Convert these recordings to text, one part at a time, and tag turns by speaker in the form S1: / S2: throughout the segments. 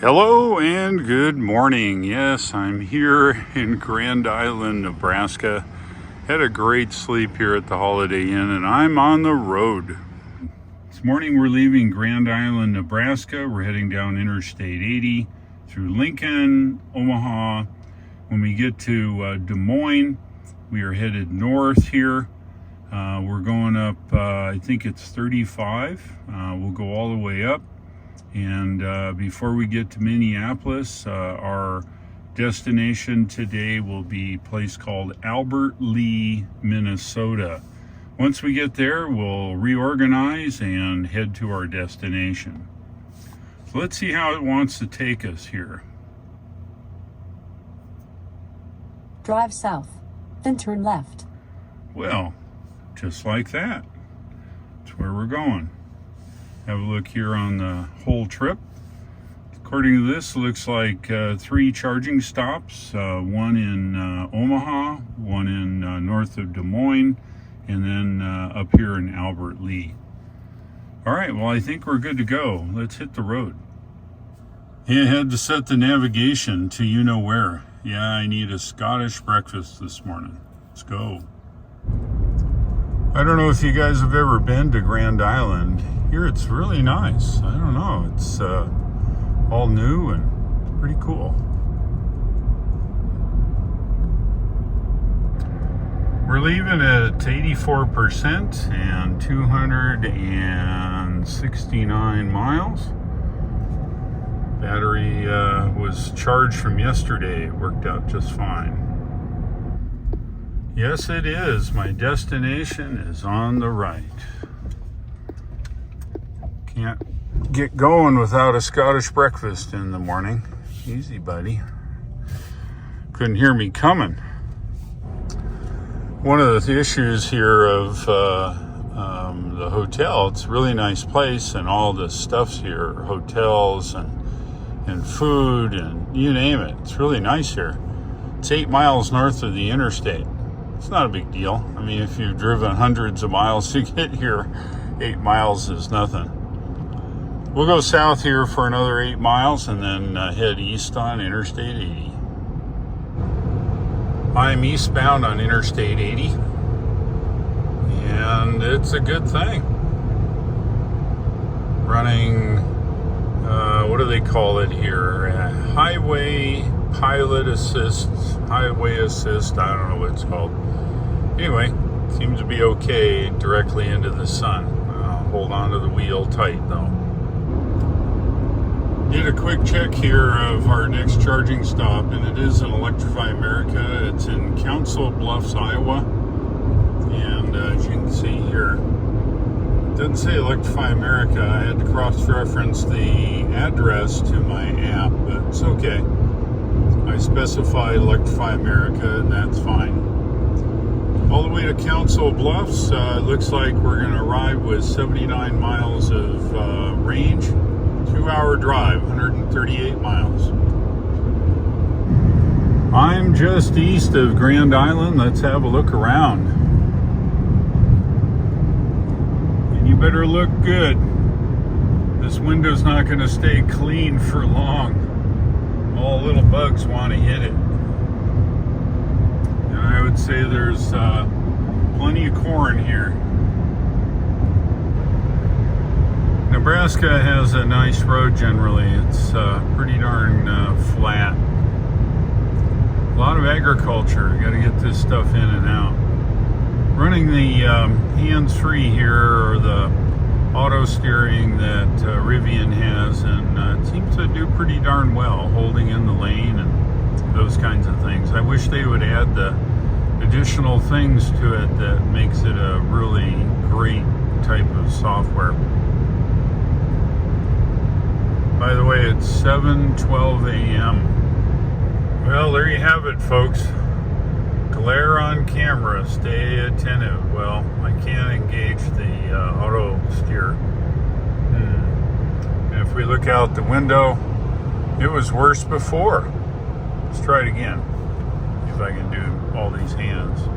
S1: Hello and good morning. Yes, I'm here in Grand Island, Nebraska. Had a great sleep here at the Holiday Inn and I'm on the road. This morning we're leaving Grand Island, Nebraska. We're heading down Interstate 80 through Lincoln, Omaha. When we get to Des Moines, we are headed north here. We're going up, I think it's 35. We'll go all the way up. And before we get to Minneapolis, our destination today will be a place called Albert Lea, Minnesota. Once we get there, we'll reorganize and head to our destination. So let's see how it wants to take us here.
S2: Drive south, then turn left.
S1: Well, just like that. That's where we're going. Have a look here on the whole trip. According to this, looks like 3 charging stops, one in Omaha, one in north of Des Moines, and then up here in Albert Lea. All right, well, I think we're good to go. Let's hit the road. Hey, I had to set the navigation to you-know-where. Yeah, I need a Scottish breakfast this morning. Let's go. I don't know if you guys have ever been to Grand Island. Here it's really nice. I don't know, it's all new and pretty cool. We're leaving at 84% and 269 miles. Battery was charged from yesterday. It worked out just fine. Yes, it is. My destination is on the right. Can't get going without a Scottish breakfast in the morning. Easy, buddy. Couldn't hear me coming. One of the issues here of the hotel, it's a really nice place and all the stuff's here, hotels and food and you name it. It's really nice here. It's 8 miles north of the interstate. It's not a big deal. I mean, if you've driven hundreds of miles to get here, 8 miles is nothing. We'll go south here for another 8 miles and then head east on Interstate 80. I'm eastbound on Interstate 80, and it's a good thing. Running, what do they call it here? Highway pilot assist, highway assist, I don't know what it's called. Anyway, seems to be okay directly into the sun. Hold on to the wheel tight though. Did a quick check here of our next charging stop, and it is in Electrify America. It's in Council Bluffs, Iowa. And as you can see here, it doesn't say Electrify America. I had to cross-reference the address to my app, but it's okay. I specified Electrify America, and that's fine. All the way to Council Bluffs, it looks like we're going to arrive with 79 miles of range. 2-hour drive, 138 miles. I'm just east of Grand Island. Let's have a look around. And you better look good. This window's not going to stay clean for long. All little bugs want to hit it. And I would say there's plenty of corn here. Nebraska has a nice road generally. It's pretty darn flat. A lot of agriculture. You got to get this stuff in and out. Running the hands-free here, or the auto steering that Rivian has, and it seems to do pretty darn well, holding in the lane and those kinds of things. I wish they would add the additional things to it that makes it a really great type of software. By the way, it's 7:12 a.m. Well, there you have it, folks. Glare on camera, stay attentive. Well, I can't engage the auto steer. And if we look out the window, it was worse before. Let's try it again. See if I can do all these hands.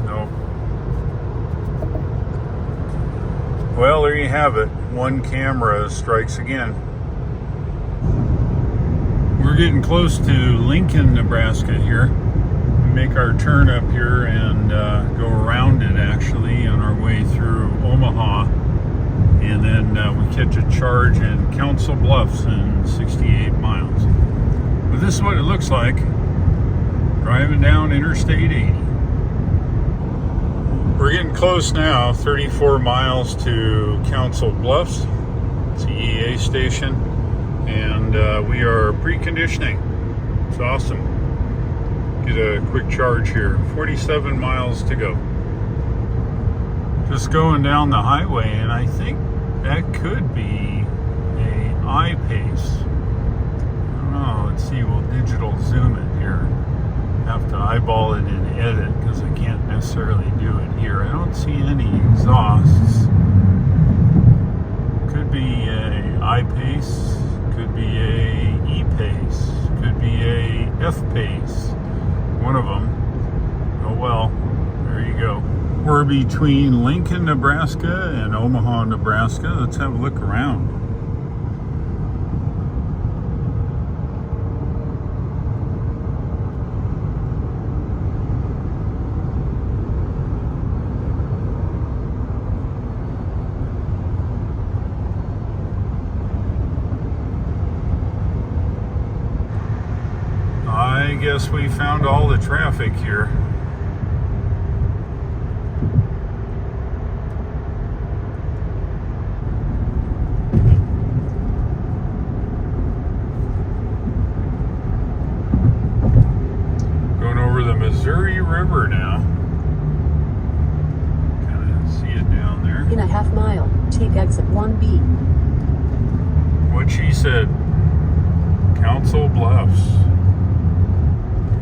S1: Nope. Well, there you have it. One camera strikes again. getting close to Lincoln, Nebraska here. We make our turn up here and go around it actually on our way through Omaha. And then we catch a charge in Council Bluffs in 68 miles. But this is what it looks like driving down Interstate 80. We're getting close now, 34 miles to Council Bluffs. It's the EA station. And we are preconditioning. It's awesome. Get a quick charge here. 47 miles to go. Just going down the highway, and I think that could be a I-Pace. I don't know. Let's see. We'll digital zoom it here. Have to eyeball it and edit because I can't necessarily do it here. I don't see any exhausts. Could be a I-Pace. Could be a E-Pace. Could be a F-Pace. One of them. Oh well. There you go. We're between Lincoln, Nebraska and Omaha, Nebraska. Let's have a look around. I guess we found all the traffic here. Going over the Missouri River now. Kind of see it down there.
S2: In a half mile, take exit 1B.
S1: What she said. Council Bluffs.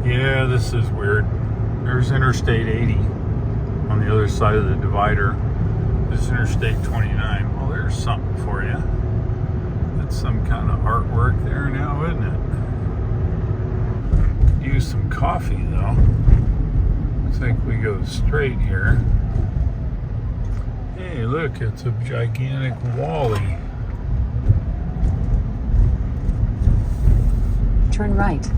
S1: Yeah, this is weird. There's Interstate 80 on the other side of the divider. This is Interstate 29. Well, there's something for you. That's some kind of artwork there now, isn't it? Could use some coffee, though. Looks like we go straight here. Hey, look, it's a gigantic Wally.
S2: Turn right.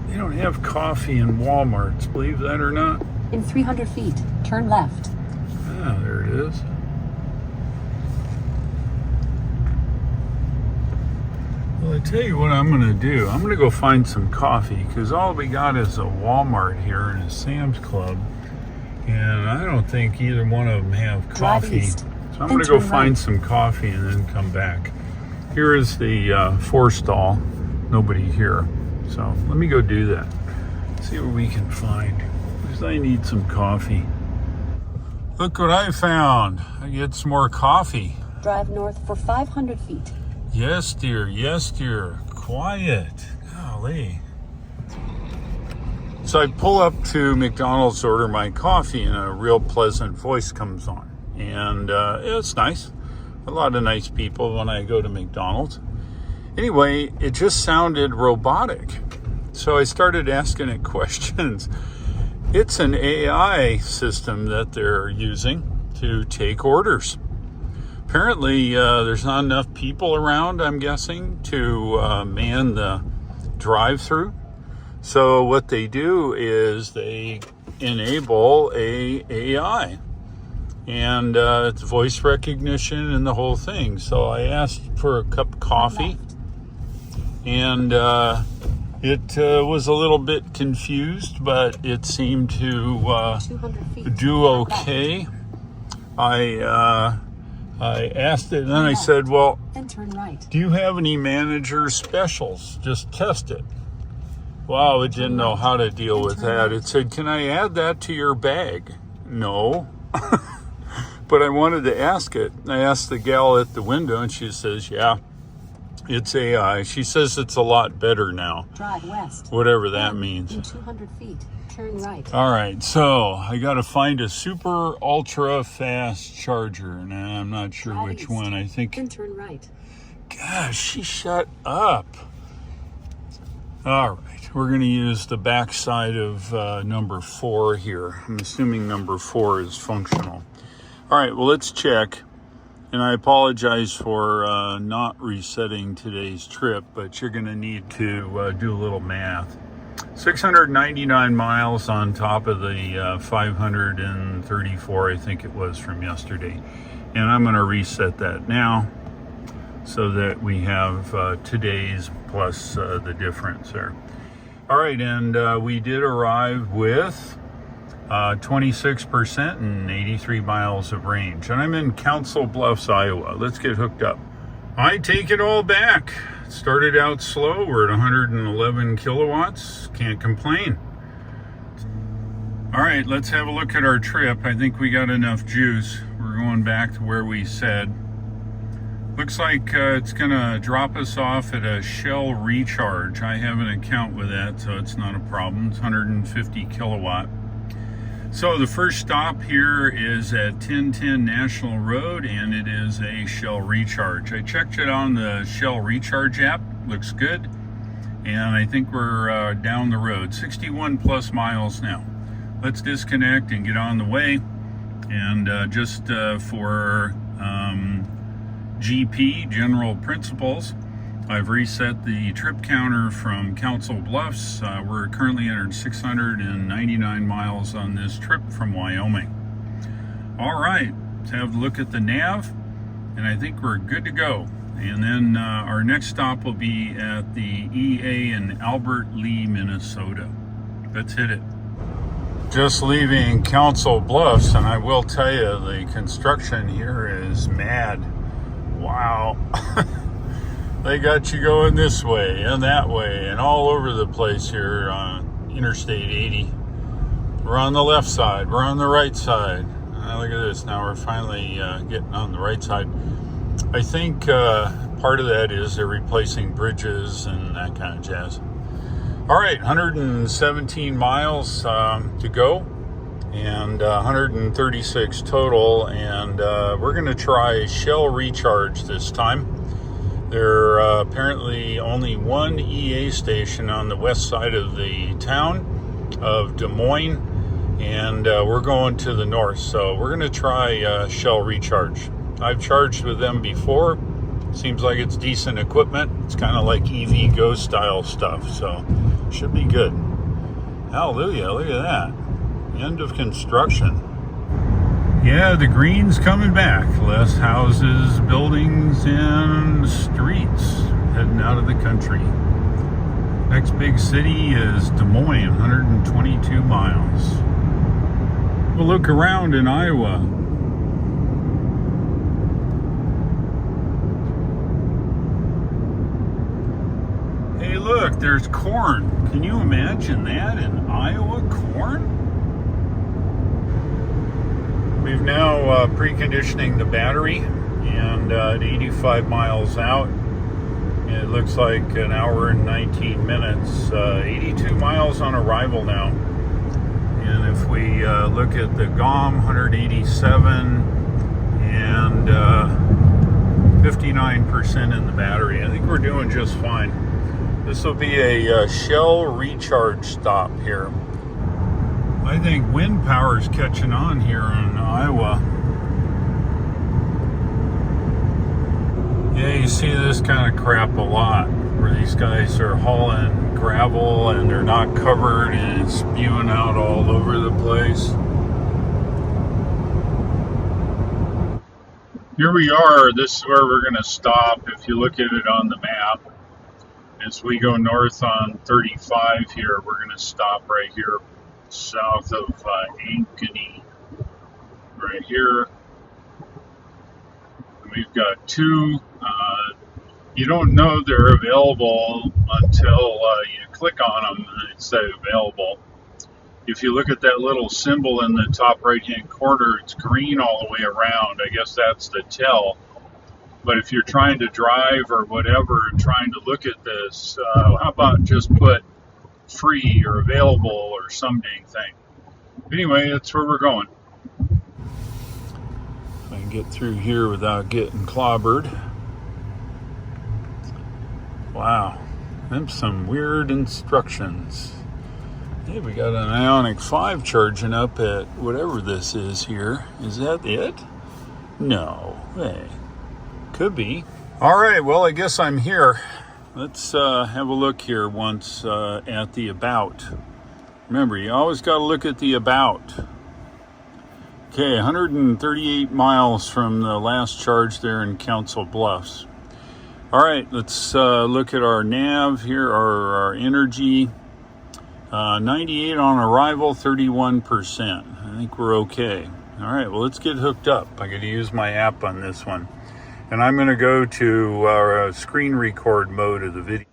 S1: They don't have coffee in Walmarts, believe that or not.
S2: In 300 feet, turn left.
S1: Ah, there it is. Well, I tell you what I'm going to do. I'm going to go find some coffee because all we got is a Walmart here and a Sam's Club. And I don't think either one of them have coffee. So I'm going to go find some coffee and then come back. Here is the forestall. Nobody here. So let me go do that. See what we can find. Because I need some coffee. Look what I found. I get some more coffee.
S2: Drive north for 500 feet.
S1: Yes, dear. Yes, dear. Quiet. Golly. So I pull up to McDonald's to order my coffee and a real pleasant voice comes on. And it's nice. A lot of nice people when I go to McDonald's. Anyway, it just sounded robotic. So I started asking it questions. It's an AI system that they're using to take orders. Apparently, there's not enough people around, I'm guessing, to man the drive-through. So what they do is they enable a AI. And it's voice recognition and the whole thing. So I asked for a cup of coffee. And it was a little bit confused, but it seemed to do okay. I asked it, and then I said, well, do you have any manager specials? Just test it. Wow, it didn't know how to deal with that. It said, can I add that to your bag? No. But I wanted to ask it. I asked the gal at the window, and she says, yeah. It's AI. She says it's a lot better now.
S2: Drive west.
S1: Whatever that means.
S2: In 200 feet, turn right.
S1: All right, so I got to find a super ultra fast charger. Now I'm not sure
S2: Drive
S1: which
S2: east.
S1: one. I think.
S2: Then turn right.
S1: Gosh, she shut up. All right, we're going to use the backside of number 4 here. I'm assuming number 4 is functional. All right, well, let's check. And I apologize for not resetting today's trip, but you're going to need to do a little math. 699 miles on top of the 534, I think it was, from yesterday. And I'm going to reset that now so that we have today's plus the difference there. All right, and we did arrive with 26% and 83 miles of range. And I'm in Council Bluffs, Iowa. Let's get hooked up. I take it all back. Started out slow. We're at 111 kilowatts. Can't complain. All right, let's have a look at our trip. I think we got enough juice. We're going back to where we said. Looks like it's gonna drop us off at a Shell recharge. I have an account with that, so it's not a problem. It's 150 kilowatt. So the first stop here is at 1010 National Road, and it is a Shell recharge. I checked it on the Shell recharge app. Looks good. And I think we're down the road, 61 plus miles now. Let's disconnect and get on the way. And just for GP, general principles, I've reset the trip counter from Council Bluffs. We're currently at 699 miles on this trip from Wyoming. All right, let's have a look at the nav, and I think we're good to go. And then our next stop will be at the EA in Albert Lee, Minnesota. Let's hit it. Just leaving Council Bluffs, and I will tell you, the construction here is mad. Wow. They got you going this way and that way and all over the place here on Interstate 80. We're on the left side. We're on the right side. Look at this. Now we're finally getting on the right side. I think part of that is they're replacing bridges and that kind of jazz. All right, 117 miles to go and 136 total. And we're going to try Shell recharge this time. There are apparently only one EA station on the west side of the town of Des Moines, and we're going to the north. So we're going to try Shell recharge. I've charged with them before. Seems like it's decent equipment. It's kind of like EV Go style stuff, so should be good. Hallelujah, look at that. End of construction. Yeah, the green's coming back. Less houses, buildings, and streets heading out of the country. Next big city is Des Moines, 122 miles. We'll look around in Iowa. Hey, look, there's corn. Can you imagine that in Iowa? Corn? We've now preconditioning the battery, and at 85 miles out, it looks like an hour and 19 minutes. 82 miles on arrival now. And if we look at the GOM, 187 and 59% in the battery. I think we're doing just fine. This will be a Shell recharge stop here. I think wind power is catching on here in Iowa. Yeah, you see this kind of crap a lot, where these guys are hauling gravel and they're not covered and it's spewing out all over the place. Here we are. This is where we're going to stop. If you look at it on the map, as we go north on 35 here, we're going to stop right here south of Ankeny, right here. We've got two. You don't know they're available until you click on them and it says available. If you look at that little symbol in the top right hand corner, it's green all the way around. I guess that's the tell. But if you're trying to drive or whatever and trying to look at this, how about just put free or available or some dang thing. Anyway, that's where we're going. I can get through here without getting clobbered. Wow, that's some weird instructions. Hey, we got an Ioniq 5 charging up at whatever this is here. Is that it? No. Hey, Could be. All right, well, I guess I'm here. Let's have a look here once at the about. Remember, you always got to look at the about. Okay, 138 miles from the last charge there in Council Bluffs. All right, let's look at our nav here, our energy. 98 on arrival, 31%. I think we're okay. All right, well, let's get hooked up. I got to use my app on this one. And I'm going to go to our screen record mode of the video.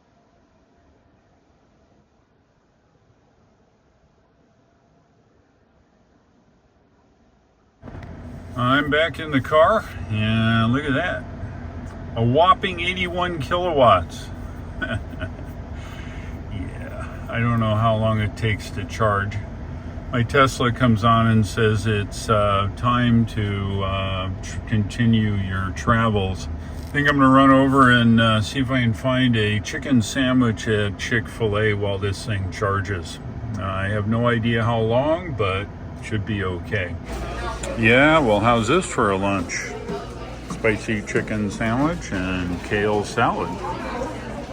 S1: I'm back in the car, and look at that. A whopping 81 kilowatts. Yeah, I don't know how long it takes to charge. My Tesla comes on and says it's time to continue your travels. I think I'm going to run over and see if I can find a chicken sandwich at Chick-fil-A while this thing charges. I have no idea how long, but should be okay. Yeah, well, how's this for a lunch? Spicy chicken sandwich and kale salad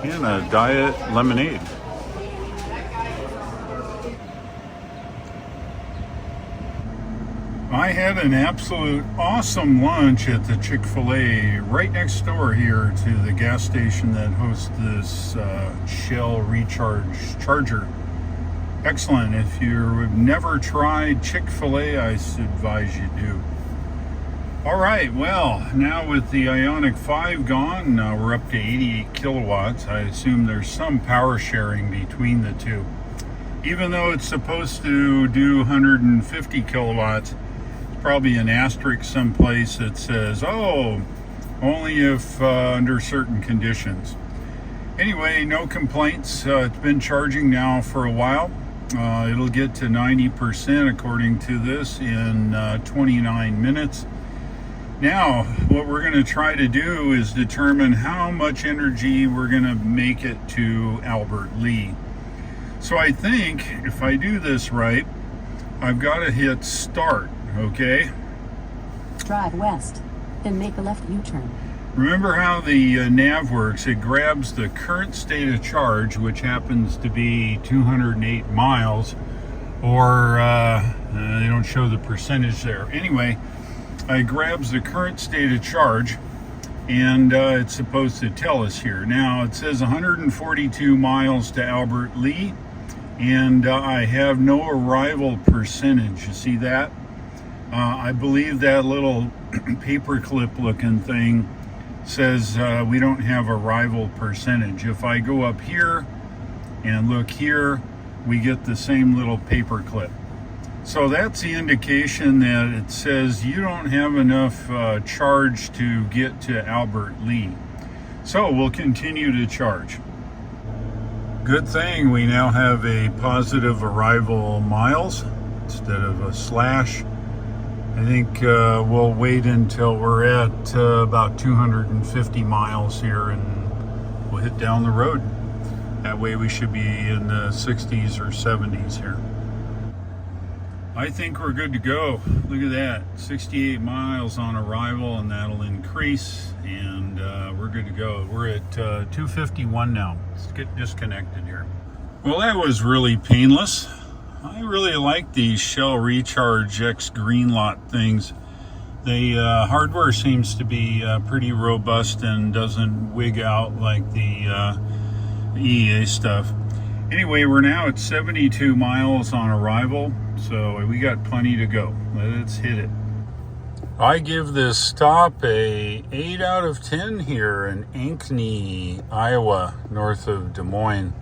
S1: and a diet lemonade. I had an absolute awesome lunch at the Chick-fil-A right next door here to the gas station that hosts this Shell recharge charger. Excellent. If you've never tried Chick-fil-A, I advise you do. All right, well, now with the Ioniq 5 gone, we're up to 88 kilowatts. I assume there's some power sharing between the two. Even though it's supposed to do 150 kilowatts, it's probably an asterisk someplace that says, oh, only if under certain conditions. Anyway, no complaints. It's been charging now for a while. It'll get to 90% according to this in 29 minutes. Now, what we're going to try to do is determine how much energy we're going to make it to Albert Lea. So I think if I do this right, I've got to hit start, okay?
S2: Drive west, then make a left U-turn.
S1: Remember how the nav works. It grabs the current state of charge, which happens to be 208 miles, or they don't show the percentage there. Anyway, it grabs the current state of charge, and it's supposed to tell us here. Now, it says 142 miles to Albert Lea, and I have no arrival percentage. You see that? I believe that little paperclip looking thing says we don't have arrival percentage. If I go up here and look here, we get the same little paperclip. So that's the indication that it says you don't have enough charge to get to Albert Lea. So we'll continue to charge. Good thing we now have a positive arrival miles instead of a slash. I think we'll wait until we're at about 250 miles here and we'll hit down the road. That way we should be in the 60s or 70s here. I think we're good to go. Look at that, 68 miles on arrival, and that'll increase, and we're good to go. We're at 251 now. Let's get disconnected here. Well, that was really painless. I really like these Shell Recharge X Green Lot things. The hardware seems to be pretty robust and doesn't wig out like the EA stuff. Anyway, we're now at 72 miles on arrival, so we got plenty to go. Let's hit it. I give this stop a 8 out of 10 here in Ankeny, Iowa, north of Des Moines.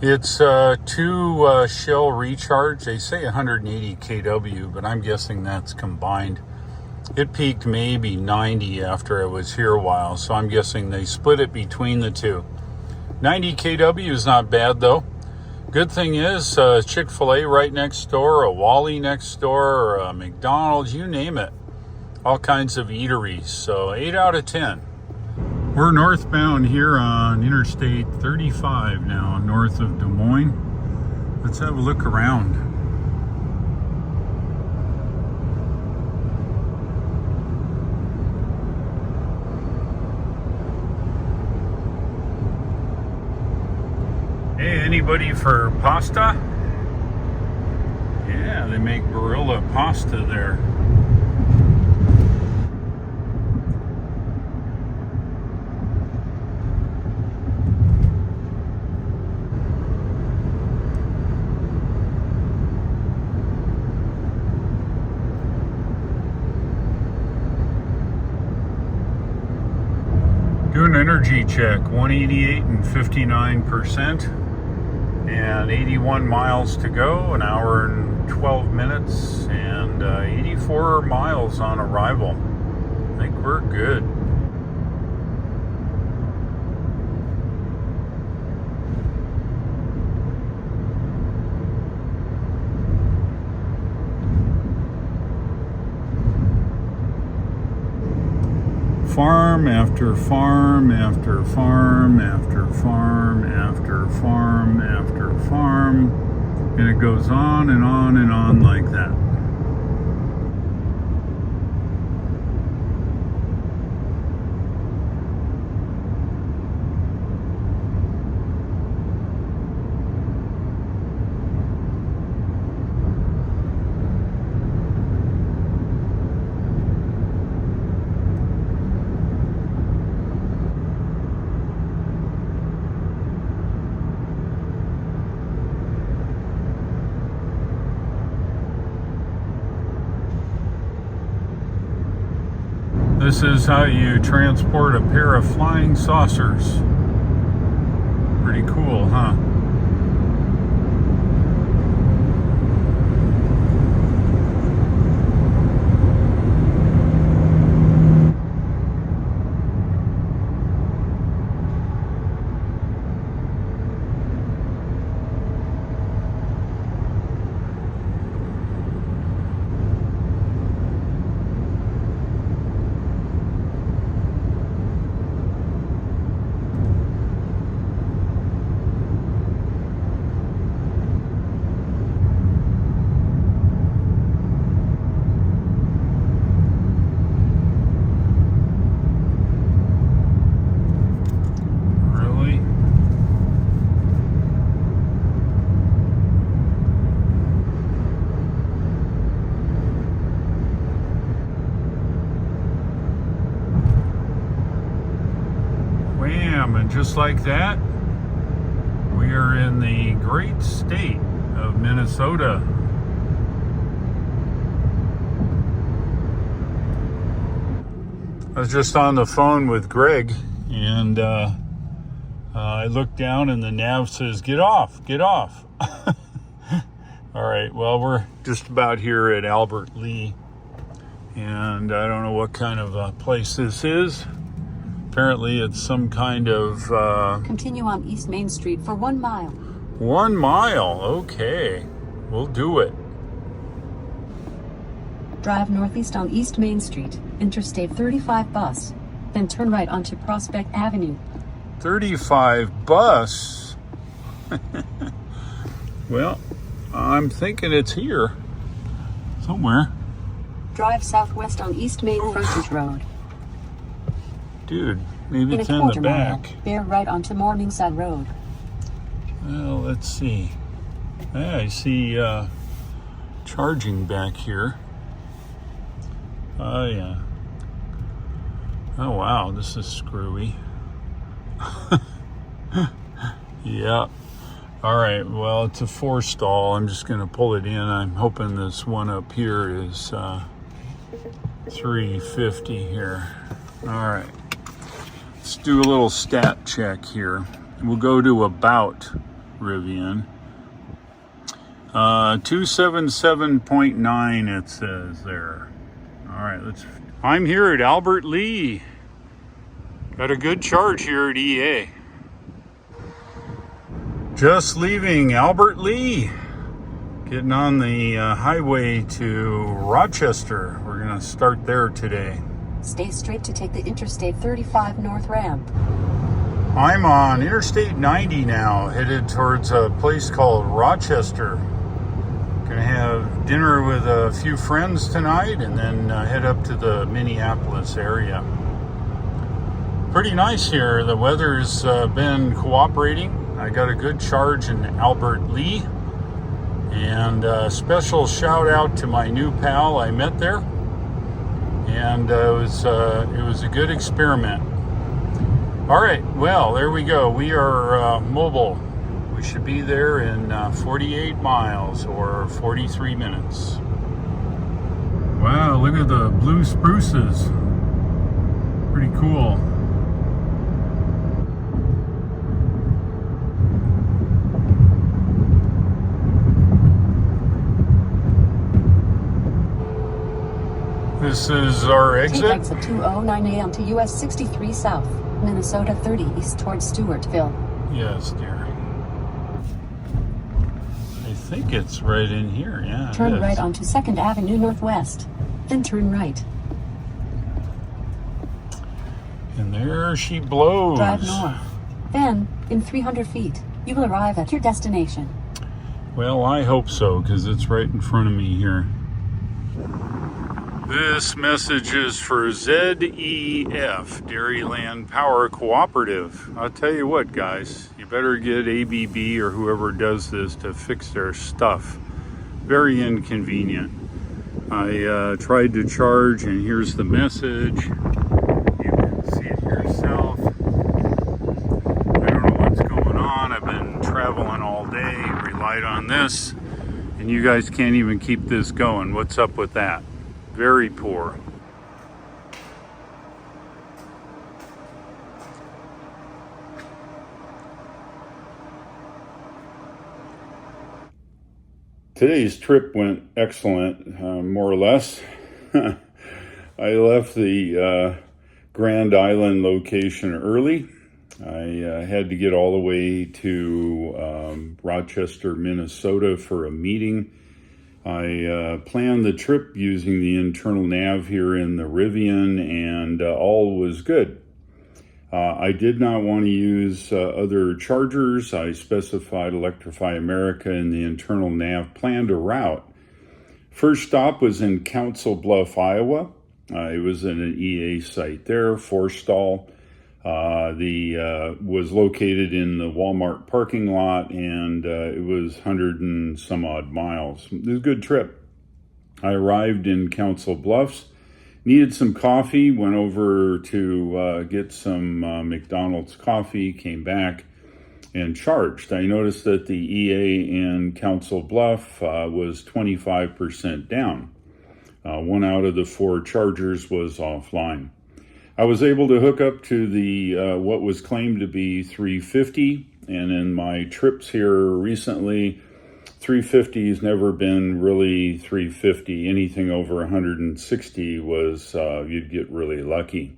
S1: It's two Shell Recharge. They say 180 kW, but I'm guessing that's combined. It peaked maybe 90 after I was here a while, so I'm guessing they split it between the two. 90 kW is not bad, though. Good thing is, Chick-fil-A right next door, a Wally next door, or a McDonald's, you name it. All kinds of eateries, so 8 out of 10. We're northbound here on Interstate 35 now, north of Des Moines. Let's have a look around. Hey, anybody for pasta? Yeah, they make Barilla pasta there. Do an energy check, 188 and 59%, and 81 miles to go, an hour and 12 minutes, and 84 miles on arrival. I think we're good. Farm after farm after farm after farm after farm after farm, and it goes on and on and on like that. This is how you transport a pair of flying saucers. Pretty cool, huh? And just like that, we are in the great state of Minnesota. I was just on the phone with Greg, and I looked down and the nav says, "Get off, get off." All right, well, we're just about here at Albert Lea, and I don't know what kind of place this is. Apparently it's some kind of...
S2: Continue on East Main Street for 1 mile.
S1: 1 mile, okay. We'll do it.
S2: Drive northeast on East Main Street, Interstate 35 bus. Then turn right onto Prospect Avenue.
S1: 35 bus? Well, I'm thinking it's here. Somewhere.
S2: Drive southwest on East Main Frontage Road.
S1: Dude, maybe
S2: In
S1: it's
S2: a
S1: in the
S2: quarter
S1: back.
S2: mile, bear right onto Morningside Road.
S1: Well, let's see. Yeah, I see charging back here. Oh, yeah. Oh, wow, this is screwy. Yeah. All right, well, it's a 4-stall. I'm just going to pull it in. I'm hoping this one up here is 350 here. All right. Let's do a little stat check here. We'll go to about Rivian. 277.9 it says there. All right, I'm here at Albert Lea. Got a good charge here at EA. Just leaving Albert Lea. Getting on the highway to Rochester. We're gonna start there today.
S2: Stay straight to take the Interstate 35 north ramp.
S1: I'm on Interstate 90 now, headed towards a place called Rochester. Gonna have dinner with a few friends tonight and then head up to the Minneapolis area. Pretty nice here. The weather's been cooperating. I got a good charge in Albert Lee. And a special shout out to my new pal I met there. And it was a good experiment. All right, well, there we go. We are mobile. We should be there in 48 miles or 43 minutes. Wow, look at the blue spruces. Pretty cool. This is our exit.
S2: Take exit 2:09 a.m. to US 63 South, Minnesota 30 East towards Stewartville.
S1: Yes, dear. I think it's right in here, yeah.
S2: Turn right onto 2nd Avenue Northwest, then turn right.
S1: And there she blows.
S2: Drive north. Then, in 300 feet, you will arrive at your destination.
S1: Well, I hope so, because it's right in front of me here. This message is for ZEF, Dairyland Power Cooperative. I'll tell you what, guys, you better get ABB or whoever does this to fix their stuff. Very inconvenient. I tried to charge, and here's the message. You can see it yourself. I don't know what's going on. I've been traveling all day, relied on this, and you guys can't even keep this going. What's up with that? Very poor. Today's trip went excellent, more or less. I left the Grand Island location early. I had to get all the way to Rochester, Minnesota for a meeting. I planned the trip using the internal nav here in the Rivian, and all was good. I did not want to use other chargers. I specified Electrify America in the internal nav, planned a route. First stop was in Council Bluff, Iowa. It was in an EA site there, Forstall. Was located in the Walmart parking lot, and it was 100 and some odd miles. It was a good trip. I arrived in Council Bluffs, needed some coffee, went over to get some McDonald's coffee, came back and charged. I noticed that the EA in Council Bluff was 25% down. One out of the 4 chargers was offline. I was able to hook up to the what was claimed to be 350, and in my trips here recently, 350 has never been really 350. Anything over 160 was you'd get really lucky.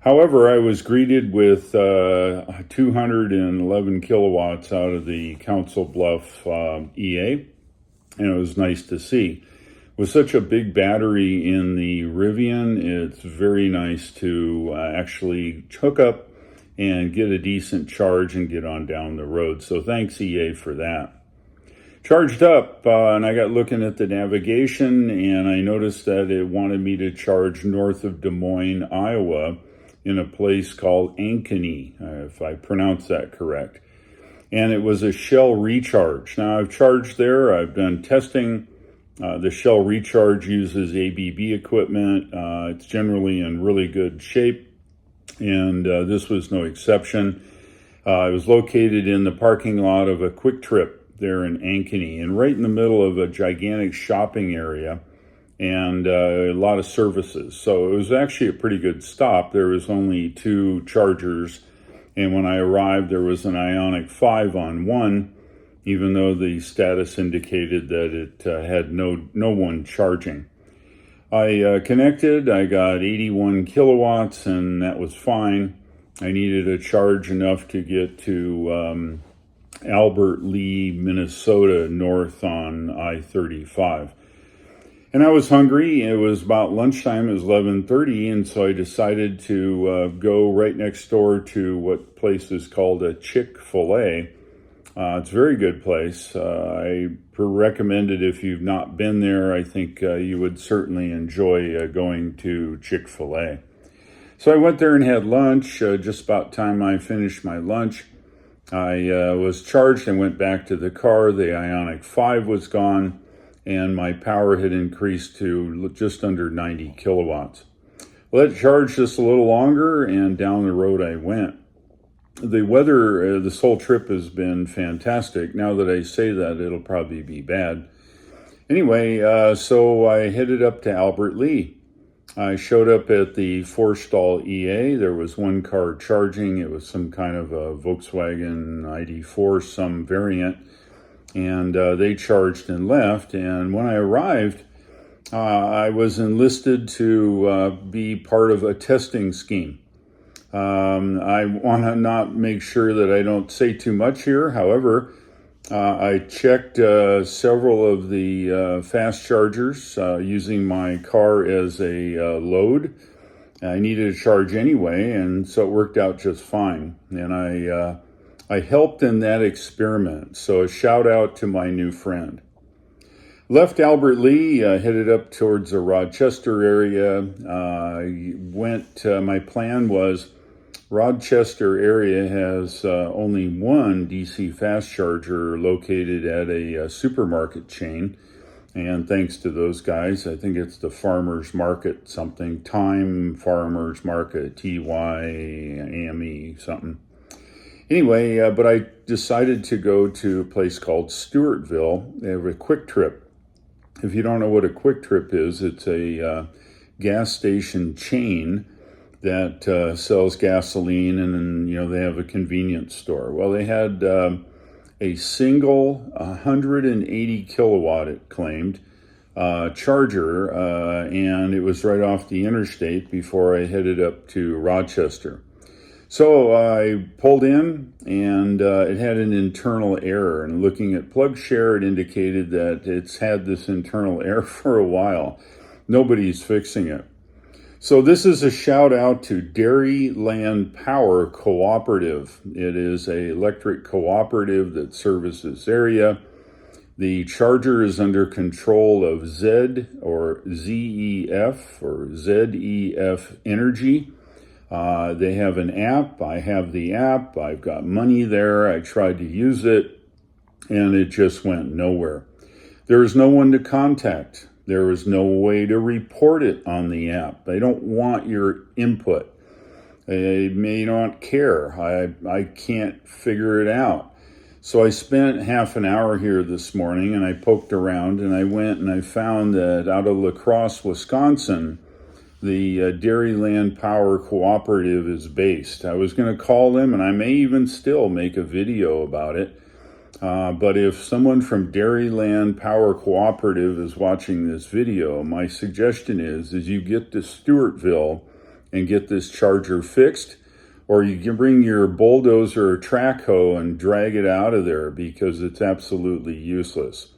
S1: However, I was greeted with 211 kilowatts out of the Council Bluff EA, and it was nice to see. With such a big battery in the Rivian, it's very nice to actually hook up and get a decent charge and get on down the road. So thanks EA for that. Charged up, and I got looking at the navigation, and I noticed that it wanted me to charge north of Des Moines, Iowa, in a place called Ankeny, if I pronounce that correct. And it was a Shell recharge. Now, I've charged there. I've done testing. The Shell recharge uses ABB equipment. It's generally in really good shape, and this was no exception. It was located in the parking lot of a Quick Trip there in Ankeny, and right in the middle of a gigantic shopping area and a lot of services. So it was actually a pretty good stop. There was only 2 chargers, and when I arrived, there was an Ioniq 5 on one, even though the status indicated that it had no one charging. I connected, I got 81 kilowatts, and that was fine. I needed a charge enough to get to Albert Lee, Minnesota, north on I-35. And I was hungry. It was about lunchtime. It was 11:30, and so I decided to go right next door to what place is called a Chick-fil-A. It's a very good place. I recommend it if you've not been there. I think you would certainly enjoy going to Chick-fil-A. So I went there and had lunch. Just about time I finished my lunch, I was charged and went back to the car. The Ionic 5 was gone, and my power had increased to just under 90 kilowatts. Well, it charged just a little longer, and down the road I went. The weather this whole trip has been fantastic. Now that I say that, it'll probably be bad. Anyway, so I headed up to Albert Lea. I showed up at the Forstall EA. There was one car charging. It was some kind of a Volkswagen ID4, some variant. And they charged and left. And when I arrived, I was enlisted to be part of a testing scheme. I want to not make sure that I don't say too much here. However, I checked several of the fast chargers using my car as a load. I needed to charge anyway, and so it worked out just fine. And I helped in that experiment. So a shout out to my new friend. Left Albert Lea, headed up towards the Rochester area. My plan was Rochester area has only one DC fast charger located at a supermarket chain. And thanks to those guys, I think it's the Farmers Market something, Time Farmers Market, TYAME something. Anyway, but I decided to go to a place called Stewartville. They have a Quick Trip. If you don't know what a Quick Trip is, it's a gas station chain that sells gasoline, and they have a convenience store. Well, they had a single 180 kilowatt, it claimed, charger, and it was right off the interstate before I headed up to Rochester. So I pulled in, and it had an internal error. And looking at plug share, it indicated that it's had this internal error for a while. Nobody's fixing it. So this is a shout out to Dairyland Power Cooperative. It is an electric cooperative that services area. The charger is under control of ZEF Energy. They have an app. I have the app. I've got money there. I tried to use it, and it just went nowhere. There is no one to contact. There is no way to report it on the app. They don't want your input. They may not care. I can't figure it out. So I spent half an hour here this morning, and I poked around, and I went and I found that out of La Crosse, Wisconsin, the Dairyland Power Cooperative is based. I was going to call them, and I may even still make a video about it. But if someone from Dairyland Power Cooperative is watching this video, my suggestion is you get to Stewartville and get this charger fixed, or you can bring your bulldozer or track hoe and drag it out of there because it's absolutely useless.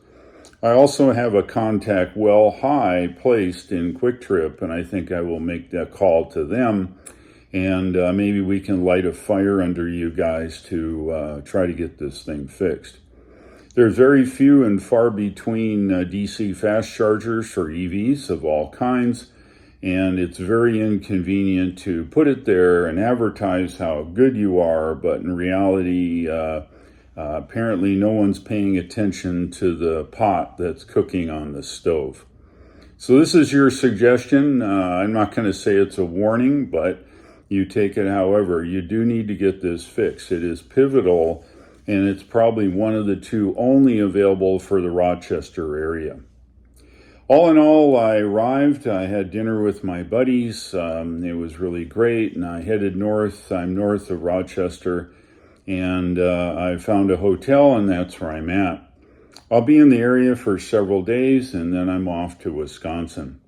S1: I also have a contact well high placed in Quick Trip, and I think I will make that call to them. And maybe we can light a fire under you guys to try to get this thing fixed. There's very few and far between DC fast chargers for EVs of all kinds, and it's very inconvenient to put it there and advertise how good you are, but in reality, apparently no one's paying attention to the pot that's cooking on the stove. So this is your suggestion. I'm not going to say it's a warning, but you take it however. You do need to get this fixed. It is pivotal, and it's probably one of the two only available for the Rochester area. All in all, I arrived. I had dinner with my buddies. It was really great, and I headed north. I'm north of Rochester, and I found a hotel, and that's where I'm at. I'll be in the area for several days, and then I'm off to Wisconsin.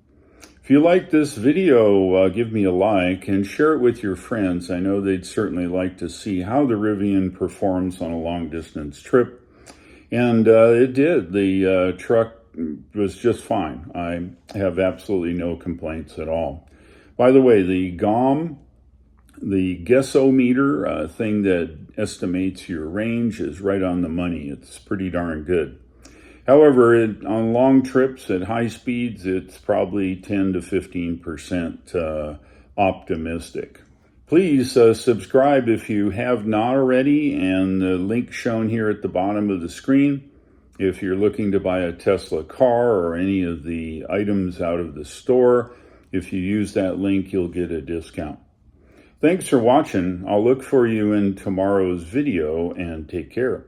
S1: If you like this video, give me a like and share it with your friends. I know they'd certainly like to see how the Rivian performs on a long-distance trip. And it did. The truck was just fine. I have absolutely no complaints at all. By the way, the GOM, the guessometer thing that estimates your range, is right on the money. It's pretty darn good. However, on long trips at high speeds, it's probably 10 to 15% optimistic. Please subscribe if you have not already, and the link shown here at the bottom of the screen. If you're looking to buy a Tesla car or any of the items out of the store, if you use that link, you'll get a discount. Thanks for watching. I'll look for you in tomorrow's video, and take care.